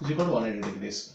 is equal to 180 degrees.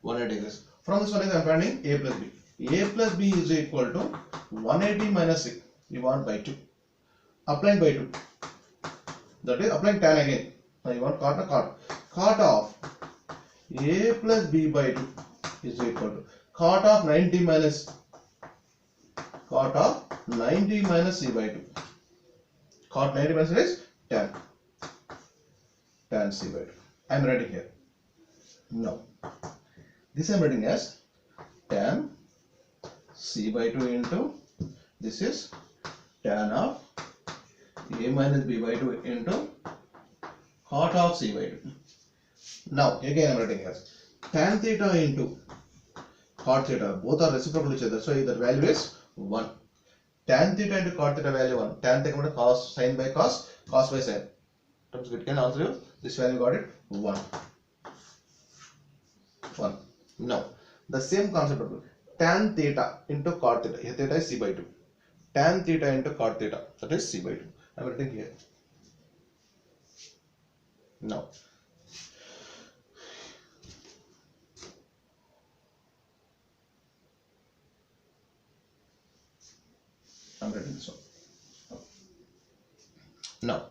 180 degrees. From this one is I am finding a plus b. A plus b is equal to 180 minus c. We want by 2. Applying by 2. That is applying tan again. Now you want cot or cot. Cot of a plus b by 2 is equal to cot of 90 minus c by 2. Cot 90 minus is tan c by 2. I am writing here. Now this I am writing as tan c by 2 into this is tan of a minus b by 2 into cot of c by 2. Now again I am writing as tan theta into cot theta. Both are reciprocal to each other. So the value is 1. Tan theta into cot theta value 1. Tan theta cos, sin by cos, cos by sin. It can answer you. This value got it 1. 1. Now the same concept of tan theta into cot theta. Here theta is c by 2. Tan theta into cot theta, that is c by 2. I am writing here. Now I am writing this one. Now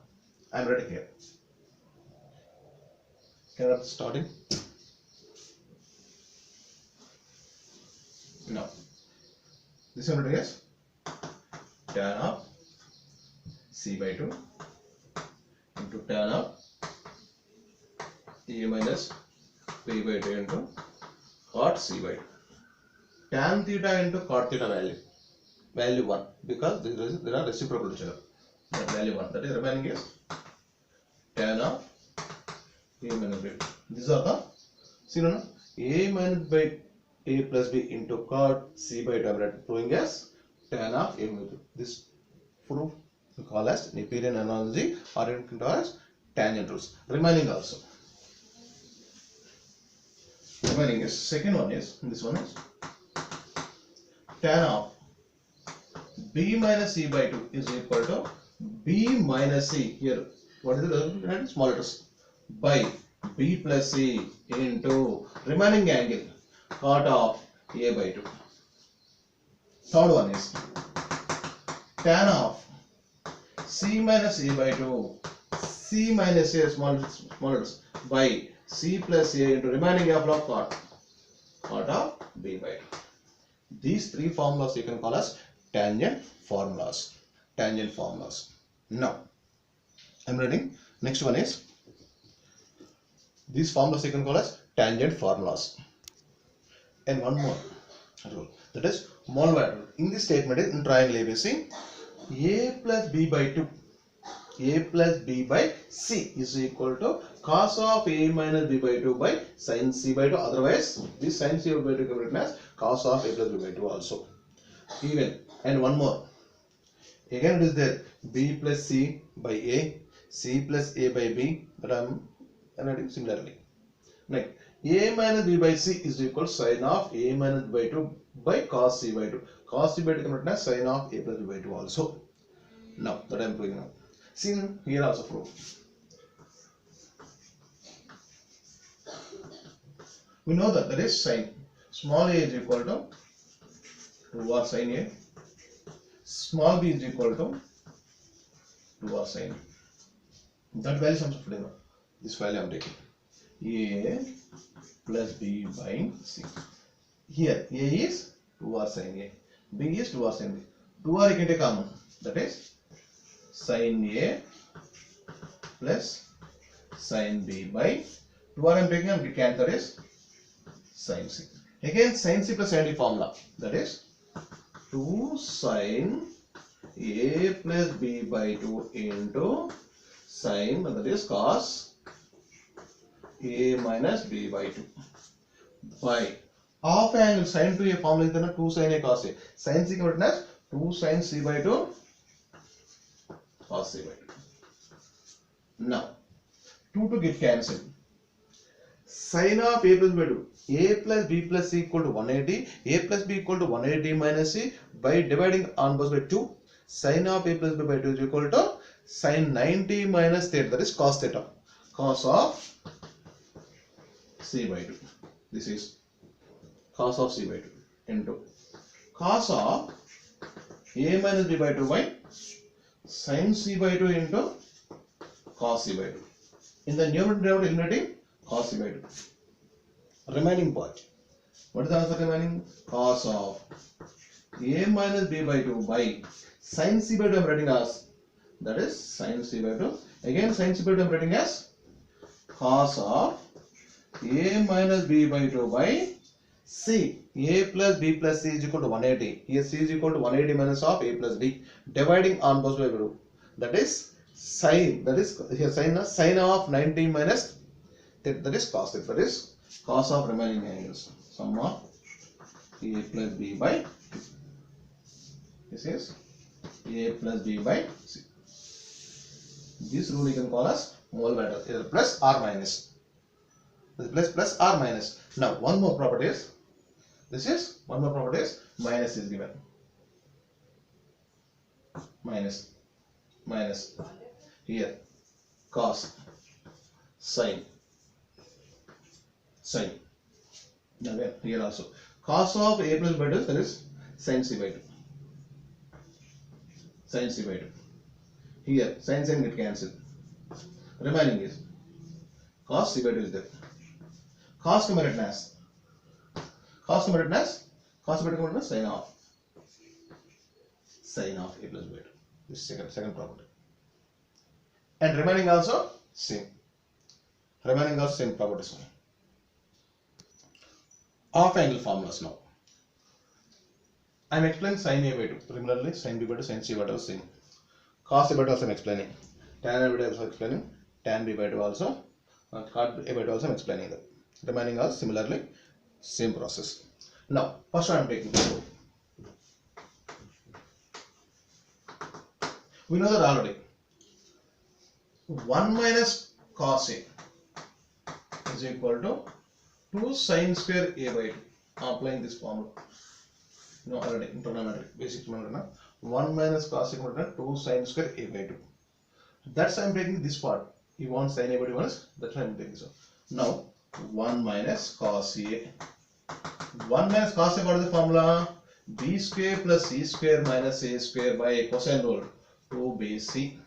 I am writing here. Can I starting? Now this I am writing as tan of c by 2 into tan of a minus b by 2 into cot c by 2. Tan theta into cot theta value 1 because there are reciprocal to each other. That value 1. That is remaining is tan of a minus b. These are the a minus by a plus b into cot c by 2. I am proving as tan of a minus b. This proof we call as Neperian analogy or you can call as tangent rules. Remaining also. Remaining is second one is this one is tan of b minus c by 2 is equal to b minus c. Here what is the small letters by b plus c into remaining angle cot of a by 2. Third one is tan of c minus a by 2, c minus a small letters by c plus a into remaining angle of cot of b by 2. These three formulas you can call as tangent formulas. Now I am writing next one is these formulas you can call as tangent formulas. And one more rule, that is Mollweier rule. In this statement is in triangle ABC, a plus b by 2, a plus b by c is equal to cos of a minus b by 2 by sin c by 2. Otherwise this sin c by 2 can be written as cos of a plus b by 2 also. Even and one more, again it is there b plus c by a, c plus a by b, but I am writing similarly. Next, a minus b by c is equal to sin of a minus b by 2 by cos c by 2. Cos c by 2 can be written as sin of a plus b by 2 also. Now that I am proving now. See here also prove. We know that is sin. Small a is equal to 2 r sin a. Small b is equal to 2 r sin a. That value sums of this value I am taking. A plus b by c. Here a is 2 r sin a. B is 2 r sin b. 2 r you can take common. That is sin a plus sin b by 2 r I am taking and the answer is sin c. Again sin c plus sin d formula, that is 2 sin a plus b by 2 into sin, that is cos a minus b by 2 by half angle sin to a formula is 2 sin a cos a. Sin c can be written as 2 sin c by 2 cos c by 2. Now 2 to get cancelled. Sin of a plus b by 2, a plus b plus c equal to 180, a plus b equal to 180 minus c by dividing on both by 2. Sin of a plus b by 2 is equal to sin 90 minus theta, that is cos theta. Cos of c by 2. This is cos of c by 2 into cos of a minus b by 2 by sin c by 2 into cos c by 2. In the numerator eliminating cos c by 2. Remaining part. What is the answer remaining? Cos of a minus b by 2 by sin c by 2 I am writing as, that is sin c by 2. Again sin c by 2 I am writing as cos of a minus b by 2 by c. A plus b plus c is equal to 180. Here c is equal to 180 minus of a plus b. Dividing on both by 2. That is sin. That is here sin of 90 minus that is cos. That is cos of remaining angles. Sum of a plus b by 2. This is a plus b by c. This rule you can call as mole value, either plus or minus. Plus or minus. Now one more property is, minus is given. Minus here cos sin. Again here also cos of a plus by 2, that is sin c by 2. Here sin get cancelled. Remaining is cos c by 2 is there. Cos को मेरे as sin of a plus b. This is second property. And remaining also same. Properties. Half angle formulas now. I am explaining sin a by 2. Similarly, sin b by 2, sin c by 2 same. Cos a by 2 also I am explaining. Tan a by 2 also explaining. Tan b by 2 also. Cot a by 2 also I am explaining that. Remaining are similarly same process. Now, first one I am taking. We know that already. 1 minus cos a is equal to 2 sin square a by 2. Applying this formula. You know already in trigonometry, basic trigonometry. 1 minus cos a equal to 2 sin square a by 2. That's why I am taking this part. You want sin a by 2 once, that's why I am taking this one. Now, 1 minus cos a. 1 minus cos a, what is the formula? B square plus c square minus a square by cosine rule. 2bc.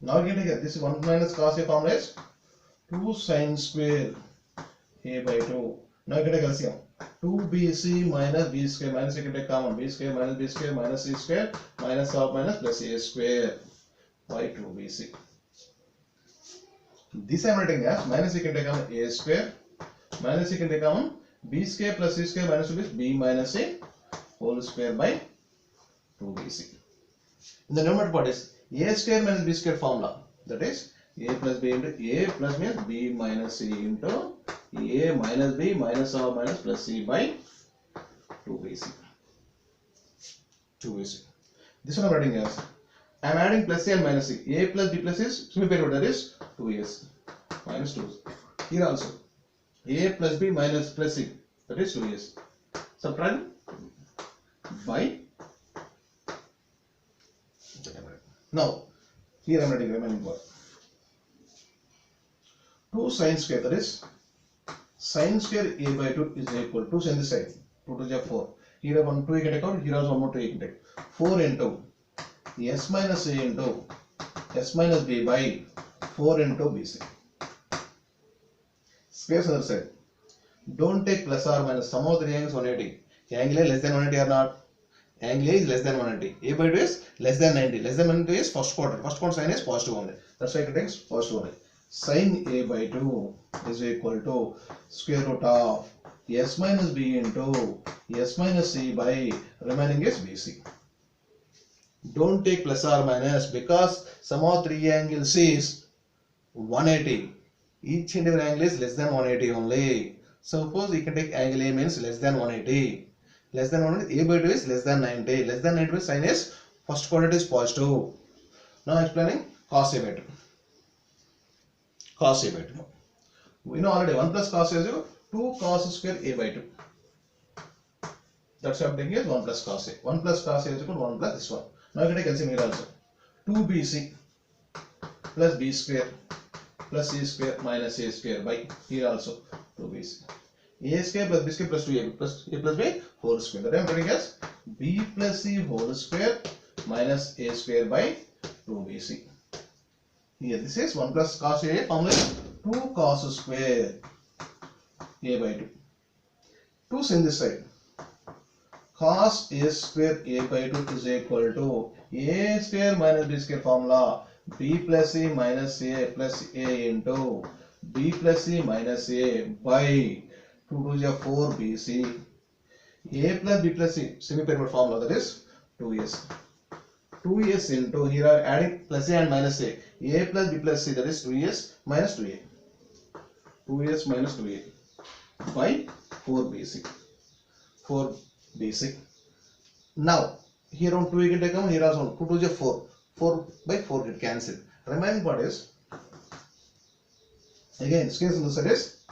Now you can take this 1 minus cos a formula is 2 sin square a by 2. Now you can take LCM. 2bc minus b square minus you can take common. B square minus b square minus c square minus of minus plus a square by 2bc. This I am writing as minus you can take common a square minus you can take common b square plus c square minus 2 is b minus a whole square by 2bc. In the numerator part is a square minus b square formula, that is a plus b into a plus means b minus c into a minus b minus or minus plus c by 2bc. This one I am writing as, I am adding plus c and minus c. A plus b plus c is simple, that is 2a minus 2. Here also a plus b minus plus c, that is 2a. Subtract by. Now here I am writing remaining part. 2 sin square, that is sin square a by 2 is equal to sin this side. 2 to the 4. Here 1 2 you can take out. Here also 1 more 2 you can take. 4 into s minus a into s minus b by 4 into bc. Squares other side. Don't take plus or minus. Sum of the angles 180. Angle A less than 180 or not? Angle A is less than 180. A by 2 is less than 90. Less than 90 is first quarter. First quarter sign is positive only. That's why it takes positive only. Sin a by 2 is equal to square root of s minus b into s minus c by remaining is bc. Don't take plus or minus because sum of three angles is 180. Each and every angle is less than 180 only. Suppose you can take angle A means less than 180. Less than 180, a by 2 is less than 90. Less than 90 sign is first quadrant is positive. Now explaining cos a by 2. Cos a by 2. We know already 1 plus cos a is 2 cos square a by 2. That's what I'm taking is 1 plus cos a. 1 plus cos a is equal to 1 plus this one. Now you can take LCM here also. 2bc plus b square plus a square minus a square by here also 2bc. A square plus b square plus 2a plus a plus b whole square. That I am telling as b plus c whole square minus a square by 2bc. Here this is 1 plus cos a formula is 2 cos square a by 2. 2's in this side. Cos a square a by 2 is equal to a square minus b square formula b plus c minus a plus a into b plus c minus a by 2 to the 4 bc. A plus b plus c semi-pyramid formula, that is 2s. 2s into, here are adding plus a and minus a. A plus b plus c, that is 2s minus 2a. 2s minus 2a by 4 bc. 4 bc. Now here on 2 you can take them, here also 2 to the 4. 4 by 4 get cancelled. Remaining part is, again this case in the set is,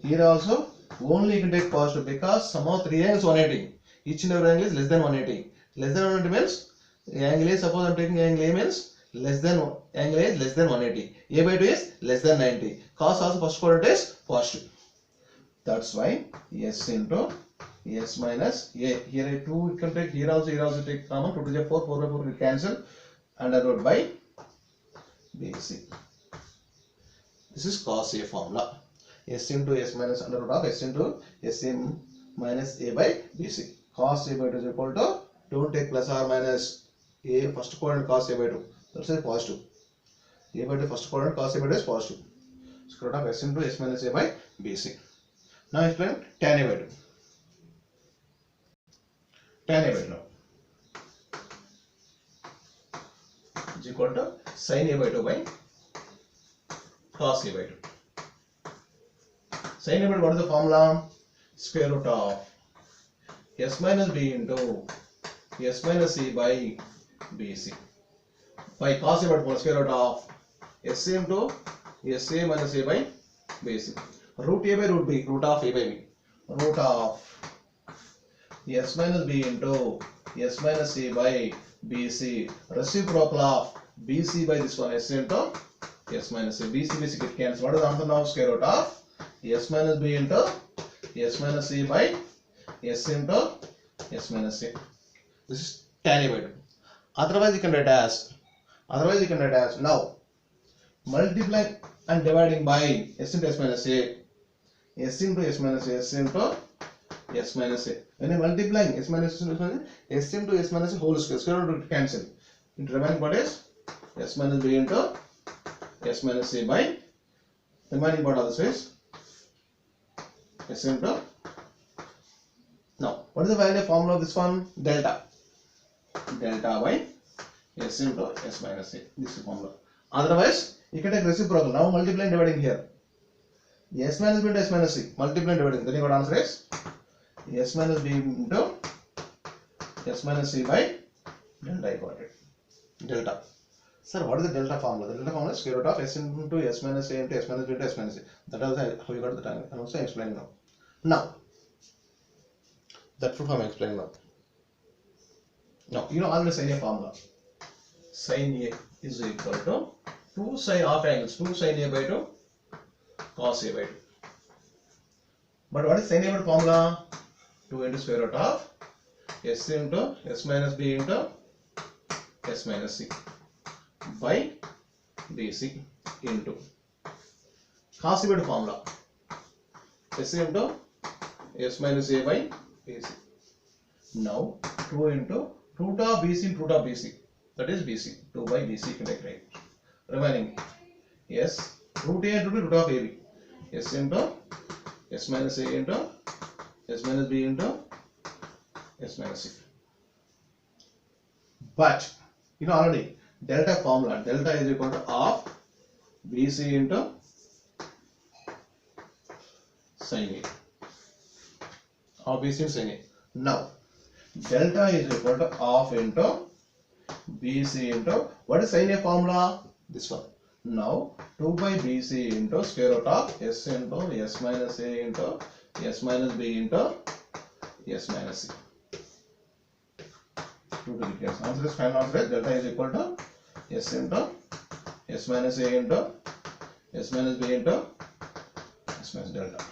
here also only you can take positive because sum of 3 angles 180. Each and every angle is less than 180. Less than 180 means angle A, suppose I am taking angle A means less than angle A is less than 180. A by 2 is less than 90. Cos also first quadrant is positive. That's why s into s minus a. Here 2 you can take, here also take common. 2 to the 4, 4 by 4 will cancel. Under root by bc. This is cos a formula. S into s minus under root of s into sm minus a by bc. Cos a by 2 is equal to, don't take plus or minus a first quadrant cos a by 2. That's a positive. A by 2 first quadrant cos a by 2 is positive. Square root of s into s minus a by bc. Now explain tan a by 2. Tan a by 2 now is equal to sin a by 2 by cos a by 2. Sin a by 2, what is the formula? Square root of s minus b into s minus c by bc. By cos a by 2, square root of s into sa minus a by bc. Root a by root b, root of a by b. Root of s minus b into s minus c by bc. Reciprocal of bc by this one, s into s minus a. bc get cancelled. What is the answer now? Square root of s minus b into s minus c by s into s minus c. This is tan a by 2. Otherwise you can write as, now multiplying and dividing by s into s minus a, s into s minus a, s into s minus a. When you multiplying s minus a, s into s minus a whole square, square root will cancel. It remaining part is s minus b into s minus a by, remaining part also is s into. Now what is the value formula of this one? Delta by s into s minus a. This is the formula. Otherwise you can take reciprocal. Now multiply and dividing here. S minus b into s minus c. Multiply and dividing. Then you got answer is s minus b into s minus c by delta. I got it. Delta. Sir, what is the delta formula? The delta formula is square root of s into s minus a into s minus b into s minus c. That is how you got the time. I'm also explaining now. Now, that proof I'm explaining now. Now, you know already sin a formula. Sin a is equal to 2 sin of angles, 2 sin a by 2 cos a by 2. But what is sin a by 2 formula? 2 into square root of s into s minus b into s minus c by bc into cos a by 2 formula s into s minus a by bc. Now 2 into root of bc into root of bc, that is bc. 2 by bc you can take right. Remaining s root a into root of ab, s into s minus a into s minus b into s minus c. But you know already delta formula, delta is equal to half bc into sin a, half bc into sin a. Now delta is equal to half into bc into, what is sin a formula? This one. Now 2 by bc into square root of s into s minus a into s minus b into s minus c. 2 to the case. Answer is, final answer is delta is equal to s into s minus a into S minus B into S minus delta.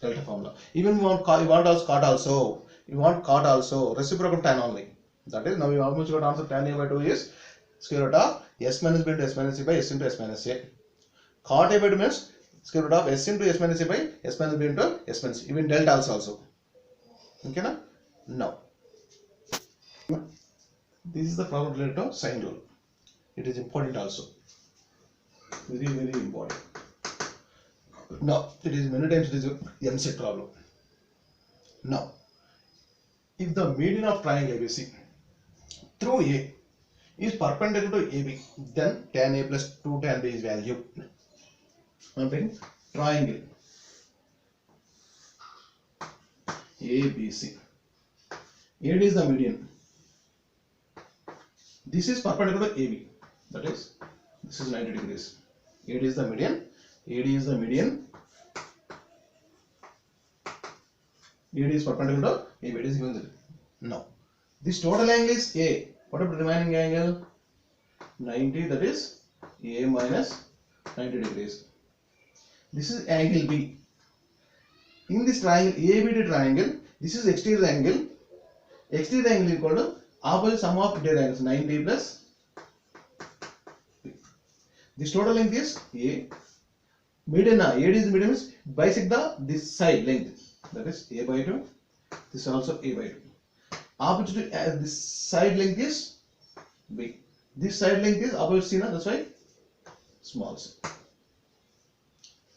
Delta formula. Even we want cot also. You want cot also. Reciprocal tan only. That is, now we almost got answer. Tan A by 2 is square root of S minus B into S minus C by S into S minus A. Cot A by 2 means square root of S into S minus C by S minus B into S minus C. Even delta also. Okay na? Now, this is the problem related to sine rule. It is important also. Very, very important. Now, it is many times it is a MCET problem. Now, if the median of triangle ABC through A is perpendicular to AB, then tan A plus 2 tan B is value. I'm taking triangle ABC. AD is the median. This is perpendicular to AB. That is, this is 90 degrees. AD is the median. AD is the median. AD is perpendicular to AB. AD is given. Now, this total angle is A. What about the remaining angle? 90. That is A minus 90 degrees. This is angle B. In this triangle, ABD triangle, this is exterior angle. Exterior angle is equal to opposite sum of interior angles, 90 plus B. This total length is A. Median, AD is the median, means bisect this side length. That is A by 2. This is also A by 2. Opposite this side length is B. This side length is opposite C, that's why small c.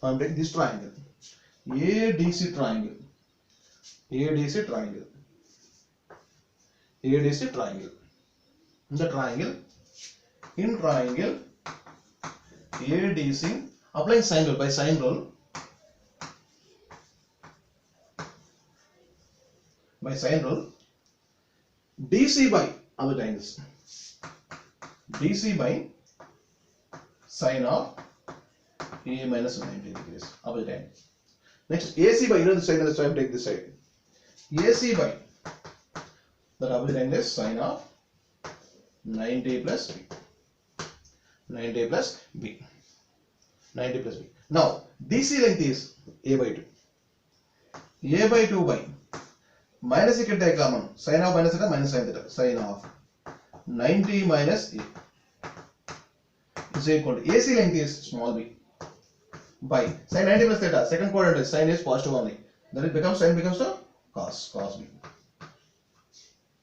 I am taking this triangle. ADC triangle. ADC triangle. ADC triangle. In the triangle, ADC, applying sine rule by sine rule. By sine rule, DC by other angles. DC by sine of A minus 90 degrees opposite angle. Next, AC by, you know the side, so I take this side. AC by that opposite angle is sine of 90 plus B. 90 plus B. 90 plus B. Now, DC length is A by 2. A by 2 by minus you can take common. Sine of minus theta minus sine theta. Sine of 90 minus A is equal to AC length is small b by sine 90 plus theta. Second quadrant is sine is positive only. Then it becomes sine becomes the cos b.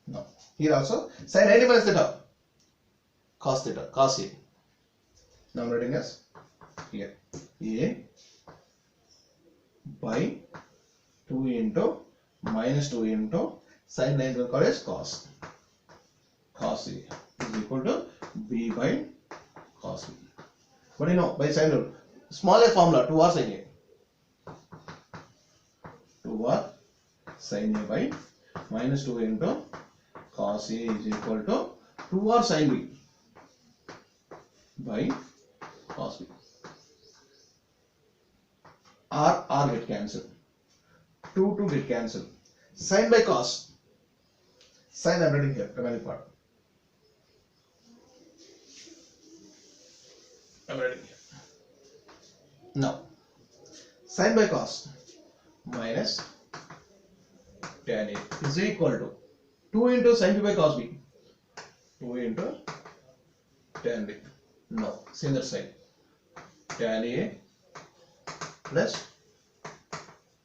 Now here also sine 90 minus theta cos A. Now I'm writing as here A by 2 into minus 2 into sine 90 is cos A is equal to b by cos B. What do you know by sine rule? Small a formula 2r sin A. 2r sin A by minus 2 into cos A is equal to 2r sin B by cos B. R get cancelled. 2 get cancelled. Sin by cos. Sin I am writing here, remaining part. I am writing here. Now, sin by cos minus tan A is equal to 2 into sin B by cos B. 2 into tan B. Now, see that side. Tan A plus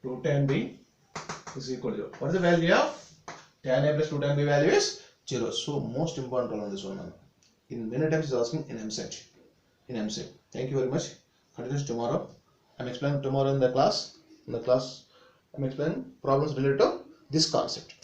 2 tan B is equal to 0. What is the value of tan A plus 2 tan B? Value is 0. So, most important one on this one. In many times is asking in MCET. Thank you very much. Continue tomorrow. I'm explaining tomorrow in the class. I'm explaining problems related to this concept.